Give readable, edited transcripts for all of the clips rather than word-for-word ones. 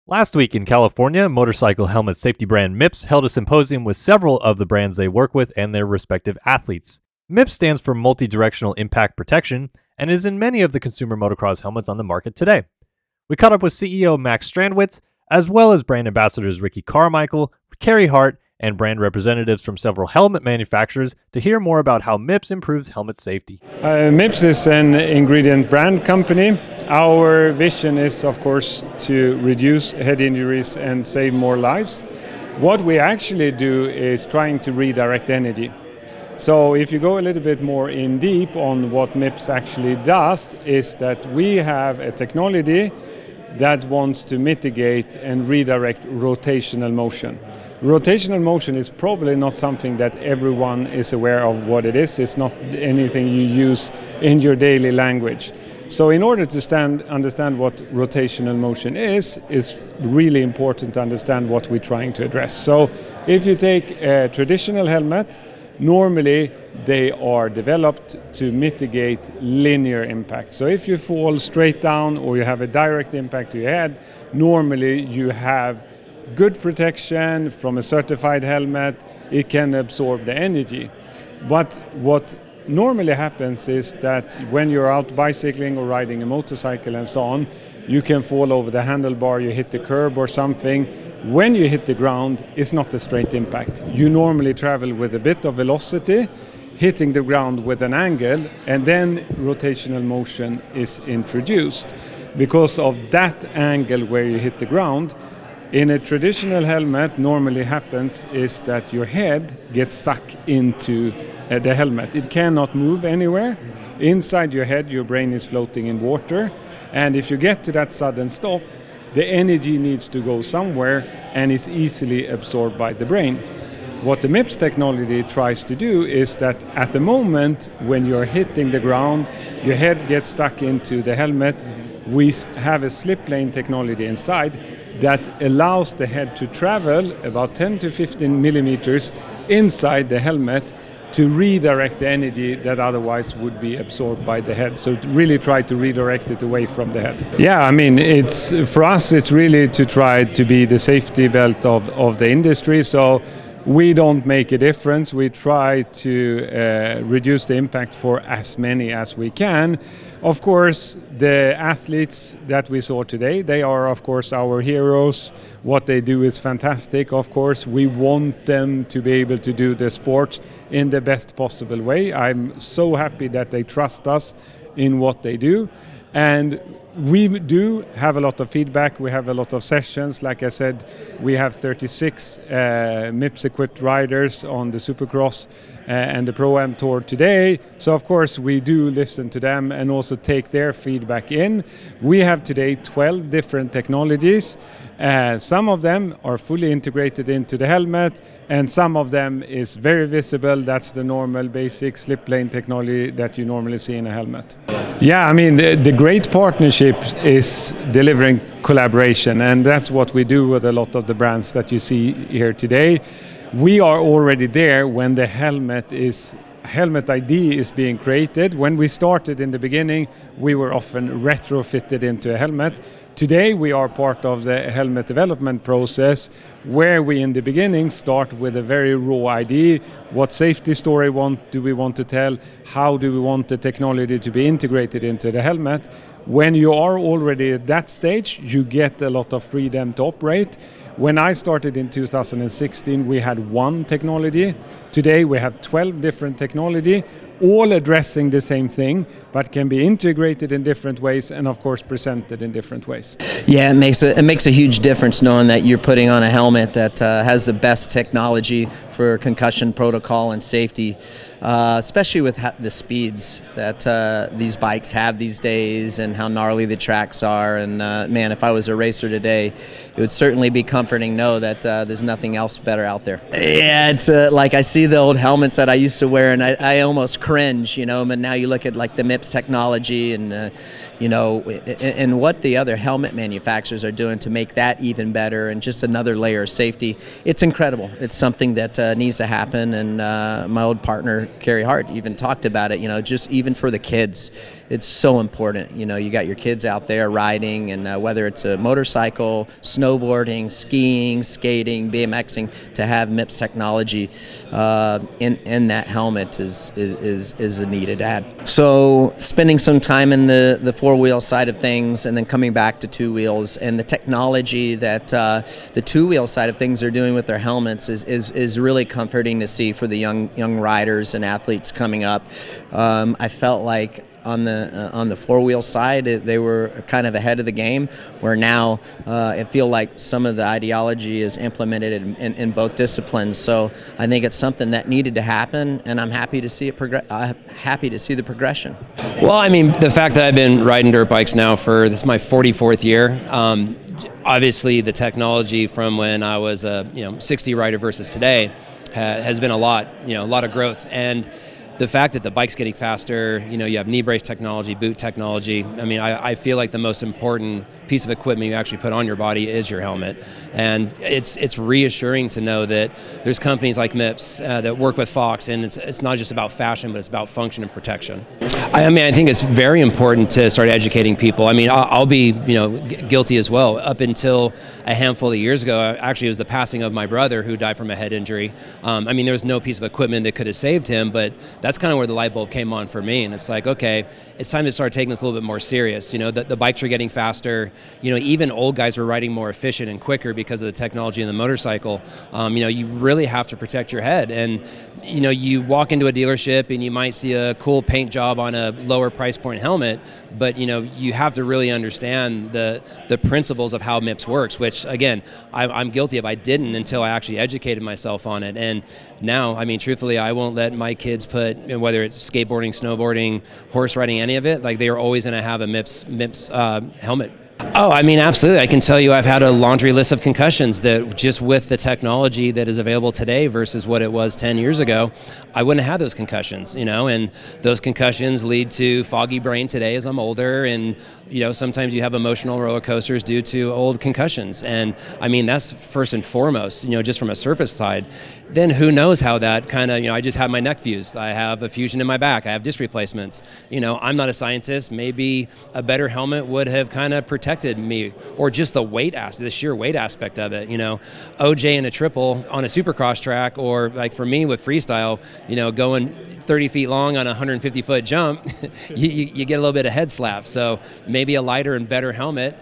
Last week in California, motorcycle helmet safety brand Mips held a symposium with several of the brands they work with and their respective athletes. Mips stands for Multi-Directional Impact Protection and is in many of the consumer motocross helmets on the market today. We caught up with CEO Max Strandwitz, as well as brand ambassadors Ricky Carmichael, Carey, Hart, and brand representatives from several helmet manufacturers to hear more about how Mips improves helmet safety. Mips is an ingredient brand company. Our vision is, of course, to reduce head injuries and save more lives. What we actually do is trying to redirect energy. So if you go a little bit more in deep on what Mips actually does, is that we have a technology that wants to mitigate and redirect rotational motion. Rotational motion is probably not something that everyone is aware of what it is. It's not anything you use in your daily language. So in order to understand what rotational motion is really important to understand what we're trying to address. So if you take a traditional helmet, normally they are developed to mitigate linear impact. So if you fall straight down or you have a direct impact to your head, normally you have good protection from a certified helmet. It can absorb the energy. But what normally happens is that when you're out bicycling or riding a motorcycle and so on, you can fall over the handlebar, you hit the curb or something. When you hit the ground, it's not a straight impact. You normally travel with a bit of velocity, hitting the ground with an angle, and then rotational motion is introduced. Because of that angle where you hit the ground, in a traditional helmet, normally happens is that your head gets stuck into the helmet. It cannot move anywhere. Inside your head, your brain is floating in water. And if you get to that sudden stop, the energy needs to go somewhere and is easily absorbed by the brain. What the Mips technology tries to do is that at the moment when you're hitting the ground, your head gets stuck into the helmet, we have a slip lane technology inside that allows the head to travel about 10 to 15 millimeters inside the helmet to redirect the energy that otherwise would be absorbed by the head. So to really try to redirect it away from the head. Yeah, I mean, for us, it's really to try to be the safety belt of the industry. So we don't make a difference. We try to reduce the impact for as many as we can. Of course, the athletes that we saw today, they are, of course, our heroes. What they do is fantastic. Of course, we want them to be able to do the sport in the best possible way. I'm so happy that they trust us in what they do. And we do have a lot of feedback. We have a lot of sessions. Like I said, we have 36 Mips-equipped riders on the Supercross and the Pro-Am Tour today. So, of course, we do listen to them and also take their feedback in. We have today 12 different technologies. Some of them are fully integrated into the helmet, and some of them is very visible. That's the normal basic slip lane technology that you normally see in a helmet. Yeah, I mean, the great partnership is delivering collaboration, and that's what we do with a lot of the brands that you see here today. We are already there when the helmet ID is being created. When we started in the beginning, we were often retrofitted into a helmet. Today we are part of the helmet development process, where we in the beginning start with a very raw idea. What safety story do we want to tell? How do we want the technology to be integrated into the helmet? When you are already at that stage, you get a lot of freedom to operate. When I started in 2016, we had one technology. Today we have 12 different technology, all addressing the same thing, but can be integrated in different ways and, of course, presented in different ways. Yeah, it makes a huge difference knowing that you're putting on a helmet that has the best technology for concussion protocol and safety, especially with the speeds that these bikes have these days and how gnarly the tracks are. And man, if I was a racer today, it would certainly be comforting to know that there's nothing else better out there. Yeah, it's like I see the old helmets that I used to wear, and I almost cringe, you know. But now you look at like the Mips technology and you know, and what the other helmet manufacturers are doing to make that even better and just another layer of safety. It's incredible. It's something that needs to happen. And my old partner Carey Hart even talked about it. You know, just even for the kids, it's so important. You know, you got your kids out there riding, and whether it's a motorcycle, snowboarding, skiing, skating, BMXing, to have Mips technology in that helmet is a needed add. So spending some time in the four-wheel side of things, and then coming back to two wheels, and the technology that the two-wheel side of things are doing with their helmets is really comforting to see for the young riders and athletes coming up. I felt like on the four-wheel side, they were kind of ahead of the game, where now I feel like some of the ideology is implemented in both disciplines. So I think it's something that needed to happen, and I'm happy to see it happy to see the progression. Well, I mean, the fact that I've been riding dirt bikes now this is my 44th year. Obviously, the technology from when I was a 60 rider versus today has been a lot of growth. And the fact that the bike's getting faster, you have knee brace technology, boot technology. I mean, I feel like the most important piece of equipment you actually put on your body is your helmet. And it's reassuring to know that there's companies like Mips that work with Fox, and it's not just about fashion, but it's about function and protection. I mean, I think it's very important to start educating people. I mean, I'll be guilty as well. Up until a handful of years ago, actually it was the passing of my brother who died from a head injury. I mean, there was no piece of equipment that could have saved him, but that's kind of where the light bulb came on for me. And it's like, okay, it's time to start taking this a little bit more serious. The bikes are getting faster. Even old guys are riding more efficient and quicker because of the technology in the motorcycle. You really have to protect your head. And you walk into a dealership and you might see a cool paint job on a lower price point helmet, but you have to really understand the principles of how Mips works, which again, I'm guilty of. I didn't until I actually educated myself on it. And now, I mean, truthfully, I won't let my kids put, whether it's skateboarding, snowboarding, horse riding, any of it, like they are always going to have a Mips helmet. Oh, I mean, absolutely. I can tell you I've had a laundry list of concussions that just with the technology that is available today versus what it was 10 years ago, I wouldn't have had those concussions, and those concussions lead to foggy brain today as I'm older, and sometimes you have emotional roller coasters due to old concussions. And I mean, that's first and foremost, just from a surface side. Then who knows how that kind of, I just have my neck fused. I have a fusion in my back. I have disc replacements. I'm not a scientist. Maybe a better helmet would have kind of protected me, or just the sheer weight aspect of it. OJ in a triple on a Supercross track, or like for me with freestyle, going 30 feet long on a 150-foot jump, you get a little bit of head slap. So maybe a lighter and better helmet,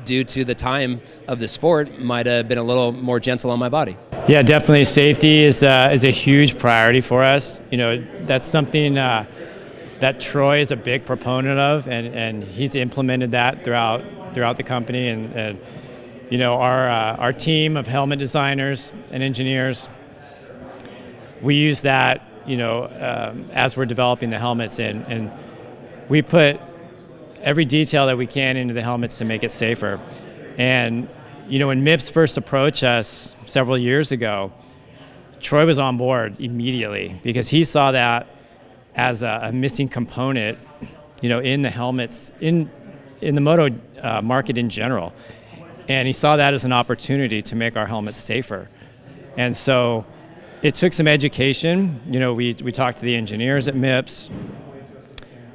due to the time of the sport, might have been a little more gentle on my body. Yeah, definitely. Safety is a huge priority for us. That's something that Troy is a big proponent of, and he's implemented that throughout the company. And our team of helmet designers and engineers, we use that as we're developing the helmets, and we put every detail that we can into the helmets to make it safer. And when Mips first approached us several years ago, Troy was on board immediately because he saw that as a missing component, in the helmets, in the moto market in general. And he saw that as an opportunity to make our helmets safer. And so it took some education. We talked to the engineers at Mips,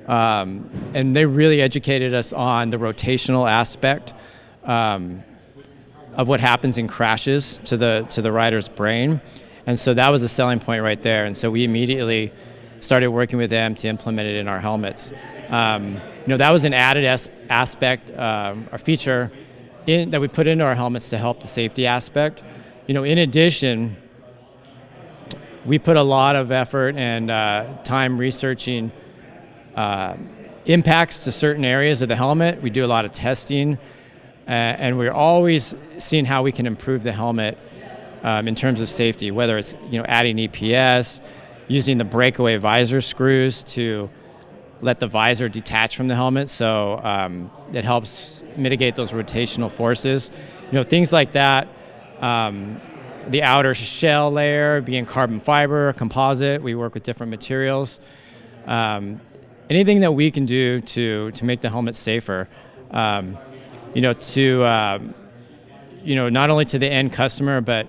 and they really educated us on the rotational aspect of what happens in crashes to the rider's brain. And so that was a selling point right there. And so we immediately started working with them to implement it in our helmets. That was an added aspect, or feature that we put into our helmets to help the safety aspect. In addition, we put a lot of effort and time researching impacts to certain areas of the helmet. We do a lot of testing, and we're always seeing how we can improve the helmet in terms of safety, whether it's adding EPS, using the breakaway visor screws to let the visor detach from the helmet, so it helps mitigate those rotational forces. Things like that. The outer shell layer being carbon fiber, composite. We work with different materials. Anything that we can do to make the helmet safer, not only to the end customer, but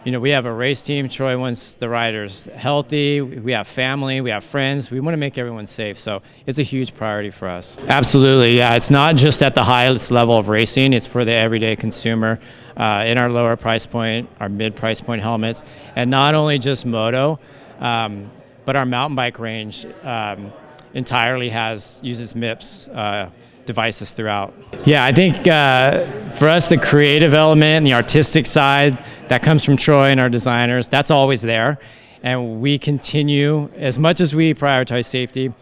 we have a race team. Troy wants the riders healthy. We have family, we have friends. We want to make everyone safe. So it's a huge priority for us. Absolutely, yeah. It's not just at the highest level of racing. It's for the everyday consumer in our lower price point, our mid price point helmets, and not only just moto, but our mountain bike range entirely uses Mips devices throughout. Yeah, I think for us, the creative element and the artistic side that comes from Troy and our designers, that's always there. And we continue, as much as we prioritize safety,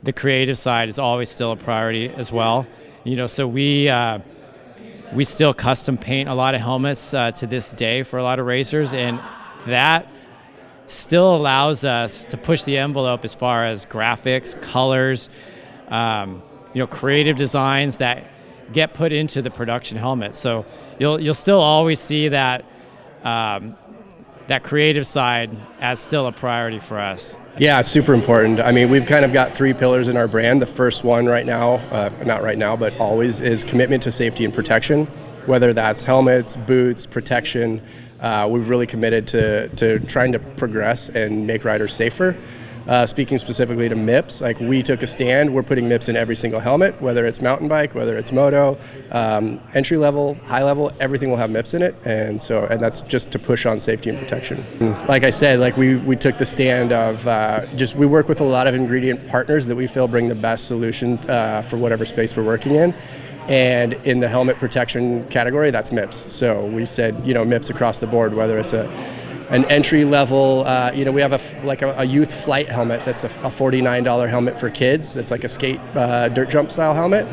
the creative side is always still a priority as well. So we still custom paint a lot of helmets to this day for a lot of racers, and that still allows us to push the envelope as far as graphics, colors, creative designs that get put into the production helmet. So you'll still always see that that creative side as still a priority for us. Yeah, it's super important. I mean, we've kind of got 3 pillars in our brand. The first one right now, not right now, but always, is commitment to safety and protection, whether that's helmets, boots, protection. We've really committed to trying to progress and make riders safer. Speaking specifically to Mips, like, we took a stand. We're putting Mips in every single helmet, whether it's mountain bike, whether it's moto, entry level, high level, everything will have Mips in it, and that's just to push on safety and protection. Like I said, like we took the stand of we work with a lot of ingredient partners that we feel bring the best solution for whatever space we're working in. And in the helmet protection category, that's Mips. So we said, Mips across the board, whether it's an entry level, we have a youth flight helmet that's a $49 helmet for kids. It's like a skate dirt jump style helmet.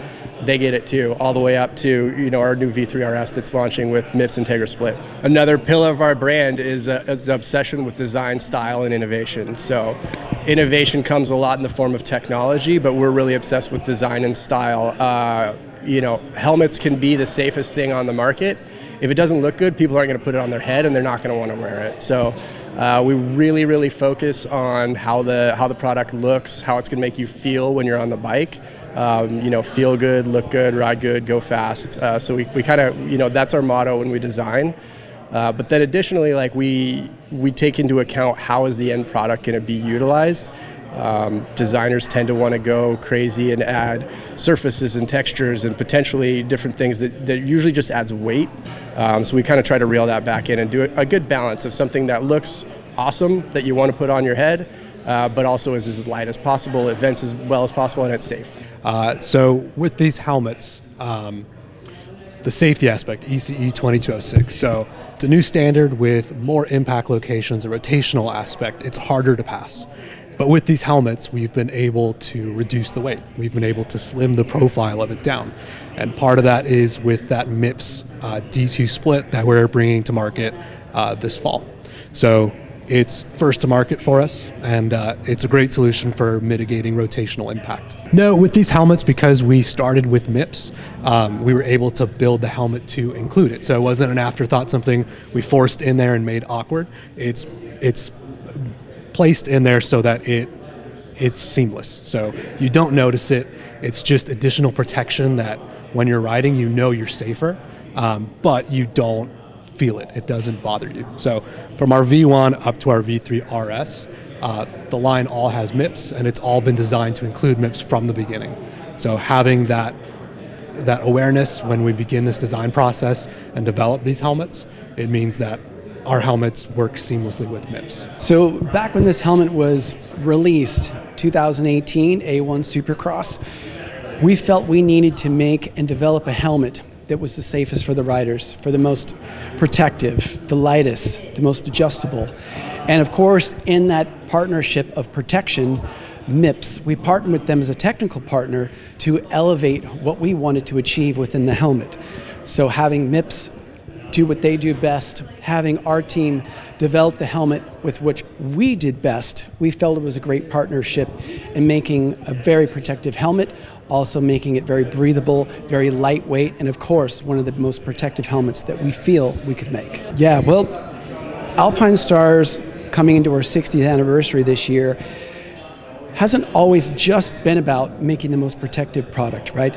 They get it too, all the way up to our new V3 RS that's launching with Mips Integra Split. Another pillar of our brand is obsession with design, style, and innovation. So innovation comes a lot in the form of technology, but we're really obsessed with design and style. Helmets can be the safest thing on the market. If it doesn't look good, people aren't going to put it on their head, and they're not going to want to wear it. So we really, really focus on how the product looks, how it's going to make you feel when you're on the bike. Feel good, look good, ride good, go fast. So we kind of, that's our motto when we design. But then additionally, like, we take into account how is the end product going to be utilized. Designers tend to want to go crazy and add surfaces and textures and potentially different things that usually just adds weight. So we kind of try to reel that back in and do a good balance of something that looks awesome that you want to put on your head, but also is as light as possible, it vents as well as possible, and it's safe. So with these helmets, the safety aspect, ECE 2206. So it's a new standard with more impact locations, a rotational aspect. It's harder to pass. But with these helmets, we've been able to reduce the weight. We've been able to slim the profile of it down. And part of that is with that Mips D2 split that we're bringing to market this fall. So it's first to market for us, and it's a great solution for mitigating rotational impact. No, with these helmets, because we started with Mips, we were able to build the helmet to include it. So it wasn't an afterthought, something we forced in there and made awkward. It's placed in there so that it's seamless. So you don't notice it. It's just additional protection that when you're riding, you're safer, but you don't feel it. It doesn't bother you. So from our V1 up to our V3 RS, the line all has Mips, and it's all been designed to include Mips from the beginning. So having that awareness when we begin this design process and develop these helmets, it means that our helmets work seamlessly with Mips. So back when this helmet was released, 2018 A1 Supercross, we felt we needed to make and develop a helmet that was the safest for the riders, for the most protective, the lightest, the most adjustable. And of course, in that partnership of protection, Mips, we partnered with them as a technical partner to elevate what we wanted to achieve within the helmet. So having Mips do what they do best, having our team develop the helmet with which we did best, we felt it was a great partnership in making a very protective helmet, also making it very breathable, very lightweight, and of course, one of the most protective helmets that we feel we could make. Yeah, well, Alpinestars, coming into our 60th anniversary this year, hasn't always just been about making the most protective product, right?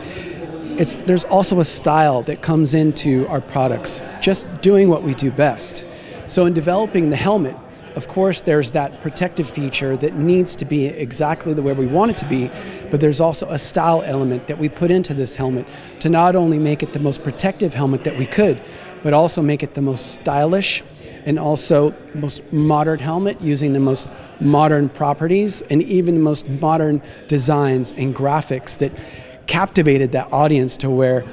There's also a style that comes into our products, just doing what we do best. So in developing the helmet, of course, there's that protective feature that needs to be exactly the way we want it to be, but there's also a style element that we put into this helmet to not only make it the most protective helmet that we could, but also make it the most stylish and also most modern helmet, using the most modern properties and even the most modern designs and graphics that captivated that audience, to where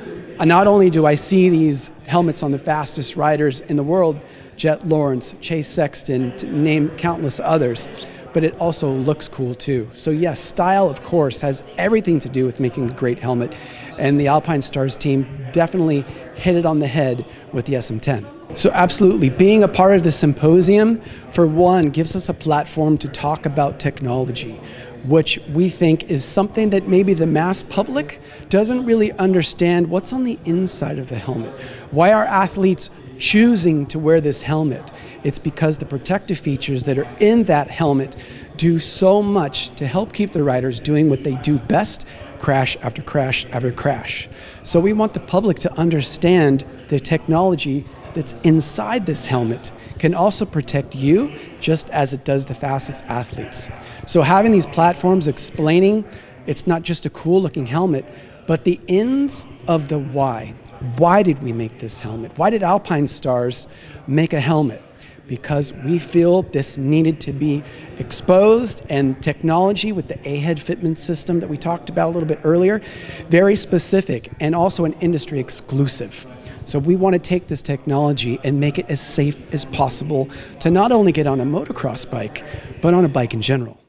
not only do I see these helmets on the fastest riders in the world, Jet Lawrence, Chase Sexton, to name countless others, but it also looks cool too. So yes, style of course has everything to do with making a great helmet, and the Alpinestars team definitely hit it on the head with the SM10. So absolutely, being a part of the symposium, for one, gives us a platform to talk about technology, which we think is something that maybe the mass public doesn't really understand what's on the inside of the helmet. Why are athletes choosing to wear this helmet? It's because the protective features that are in that helmet do so much to help keep the riders doing what they do best, crash after crash after crash. So we want the public to understand the technology that's inside this helmet can also protect you just as it does the fastest athletes. So having these platforms explaining it's not just a cool looking helmet, but the ends of the why. Why did we make this helmet? Why did Alpinestars make a helmet? Because we feel this needed to be exposed, and technology with the A-head fitment system that we talked about a little bit earlier, very specific and also an industry exclusive. So we want to take this technology and make it as safe as possible to not only get on a motocross bike, but on a bike in general.